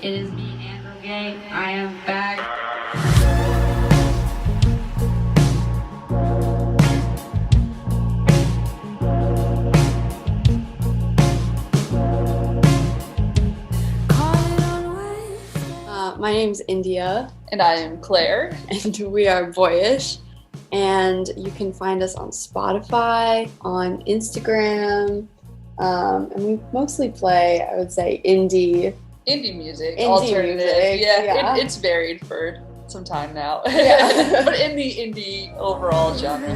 It is me, Andrew Gay. I am back. My name's India. And I am Claire. And we are Boyish. And you can find us on Spotify, on Instagram. And we mostly play, I would say, indie Music, alternative. Music, yeah. It's varied for some time now. Yeah. But in the indie overall genre.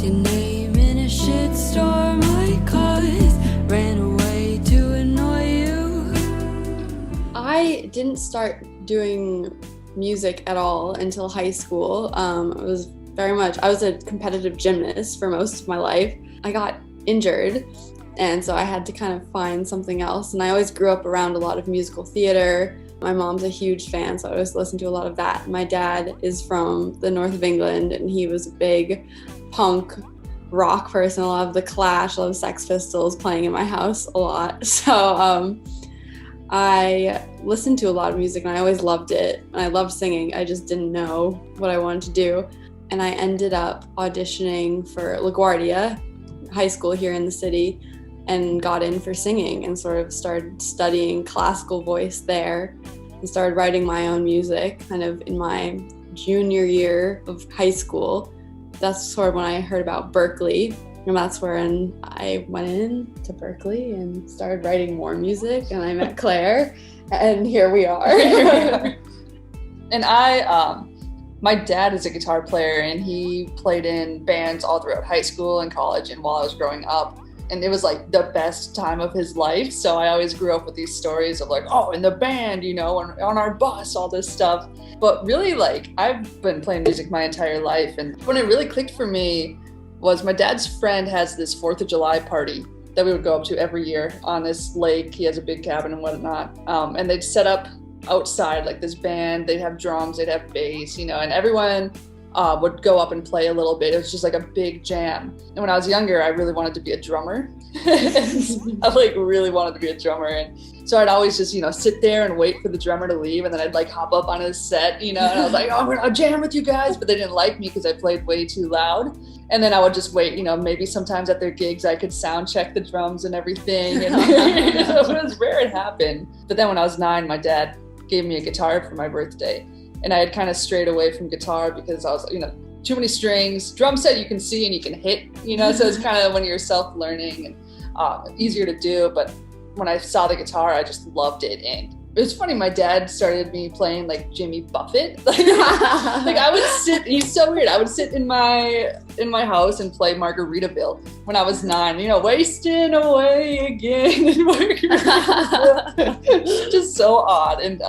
Your name in a shitstorm, my cause ran away to annoy you. I didn't start doing music at all until high school. I was a competitive gymnast for most of my life. I got injured, and so I had to kind of find something else. And I always grew up around a lot of musical theater. My mom's a huge fan, so I always listened to a lot of that. My dad is from the north of England, and he was a big punk rock person. A lot of The Clash, a lot of Sex Pistols playing in my house a lot. So I listened to a lot of music, and I always loved it. And I loved singing. I just didn't know what I wanted to do. And I ended up auditioning for LaGuardia High School here in the city and got in for singing and sort of started studying classical voice there and started writing my own music kind of in my junior year of high school. That's sort of when I heard about Berklee, and that's when I went in to Berklee and started writing more music, and I met Claire, and here we are. And my dad is a guitar player, and he played in bands all throughout high school and college and while I was growing up. And it was like the best time of his life. So I always grew up with these stories of like, oh, in the band, you know, on our bus, all this stuff. But really, like, I've been playing music my entire life. And when it really clicked for me was my dad's friend has this 4th of July party that we would go up to every year on this lake. He has a big cabin and whatnot. And they'd set up outside like this band. They'd have drums, they'd have bass, you know, and everyone would go up and play a little bit. It was just like a big jam. And when I was younger, I really wanted to be a drummer. I like really wanted to be a drummer. And so I'd always just, you know, sit there and wait for the drummer to leave. And then I'd like hop up on his set, you know, and I was like, oh, I'm gonna jam with you guys. But they didn't like me because I played way too loud. And then I would just wait, you know, maybe sometimes at their gigs, I could sound check the drums and everything. And so it was rare it happened. But then when I was 9, my dad gave me a guitar for my birthday. And I had kind of strayed away from guitar because I was, you know, too many strings. Drum set you can see and you can hit, you know, so it's kind of when you're self-learning and easier to do. But when I saw the guitar, I just loved it. And it was funny, my dad started me playing like Jimmy Buffett. Like I would sit, he's so weird. I would sit in my house and play Margaritaville when I was 9, you know, wasting away again in Margaritaville. Just so odd. And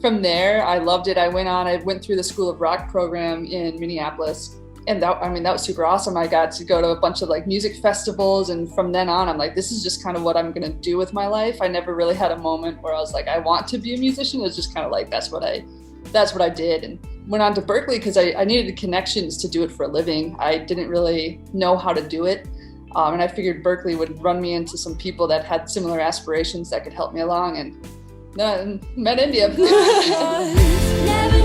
from there, I loved it. I went through the School of Rock program in Minneapolis. And that was super awesome. I got to go to a bunch of like music festivals. And from then on, I'm like, this is just kind of what I'm going to do with my life. I never really had a moment where I was like, I want to be a musician. It was just kind of like, that's what I did. And went on to Berklee because I needed the connections to do it for a living. I didn't really know how to do it. And I figured Berklee would run me into some people that had similar aspirations that could help me along. And met India. Never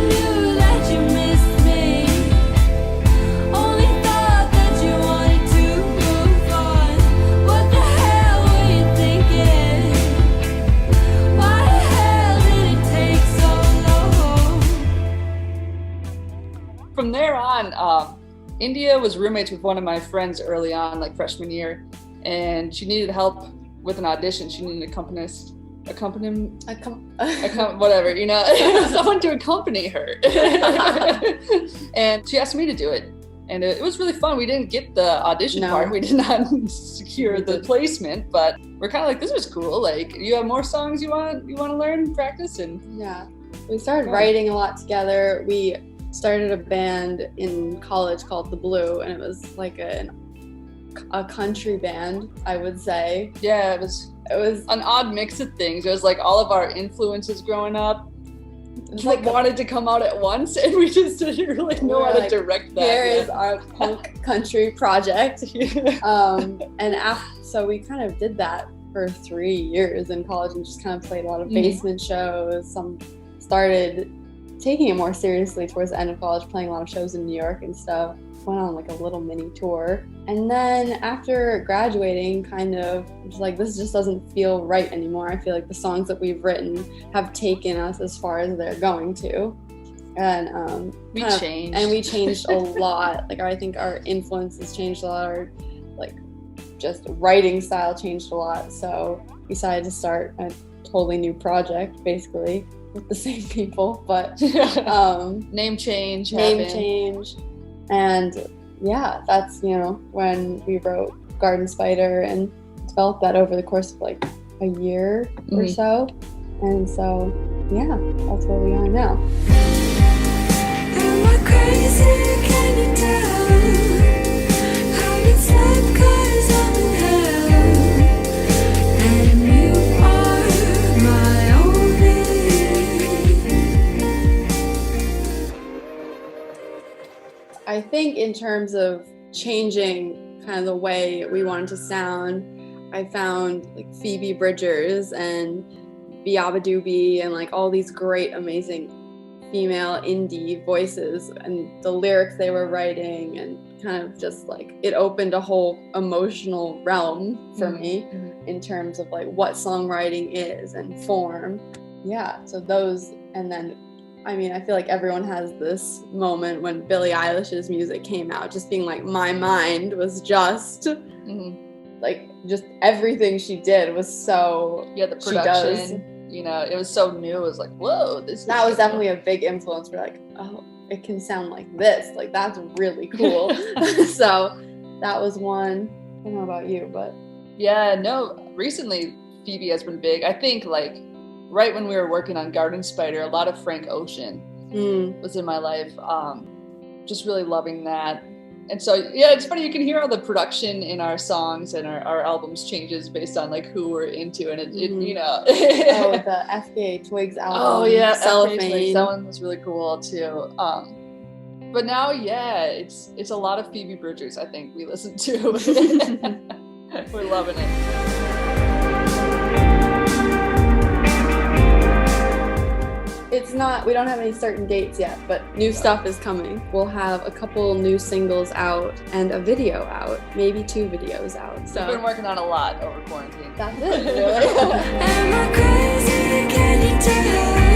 knew that you missed me. Only thought that you wanted to move on. What the hell were you thinking? Why the hell did it take so long? From there on, India was roommates with one of my friends early on, like freshman year, and she needed help with an audition. She needed an accompanist. Whatever, you know, someone to accompany her. And she asked me to do it. And it was really fun. We didn't get the audition No. part. We did not secure the placement, but we're kind of like, this was cool. Like, you have more songs you want to learn, practice, and Yeah. We started Yeah. writing a lot together. We started a band in college called The Blue, and it was like a country band, I would say. yeah, it was an odd mix of things. It was like all of our influences growing up like wanted to come out at once, and we just didn't really know how to like, direct that. here yet. is our punk country project. So we kind of did that for 3 years in college and just kind of played a lot of basement shows. Some started taking it more seriously towards the end of college, playing a lot of shows in New York and stuff. Went on like a little mini tour. And then after graduating, kind of just like, this just doesn't feel right anymore. I feel like the songs that we've written have taken us as far as they're going to. And we kind of- changed. and we changed a lot. Like, I think our influences changed a lot. Our like just writing style changed a lot. So we decided to start a totally new project, basically with the same people, but name change. name happened. change. And yeah, that's, when we wrote Garden Spider and developed that over the course of like a year or so. And so, yeah, that's where we are now. Am I crazy? Can you tell? Haven't slept 'cause I'm in hell, and you are my only. I think in terms of changing kind of the way we wanted to sound, I found like Phoebe Bridgers and Biabadoobie and like all these great, amazing female indie voices and the lyrics they were writing, and kind of just like it opened a whole emotional realm for me in terms of like what songwriting is and form. Yeah, so those, and then I feel like everyone has this moment when Billie Eilish's music came out, just being like, my mind was just like, just everything she did was so, Yeah, the she does. production. It was so new. It was like, whoa, That was definitely a big influence. We're like, oh, it can sound like this. Like, that's really cool. So that was one. I don't know about you, but Yeah, no, recently Phoebe has been big. I think like right when we were working on Garden Spider, a lot of Frank Ocean was in my life. Just really loving that. And so, yeah, it's funny, you can hear all the production in our songs and our albums changes based on like who we're into, and it oh, the FKA Twigs album. Oh yeah, Cellophane. that one was really cool too. But now, yeah, it's a lot of Phoebe Bridgers, I think we listen to. We're loving it. It's not, we don't have any certain dates yet, but new stuff is coming. We'll have a couple new singles out and a video out, maybe 2 videos out. We've So been working on a lot over quarantine. that's it, really. Am I crazy? Can you tell?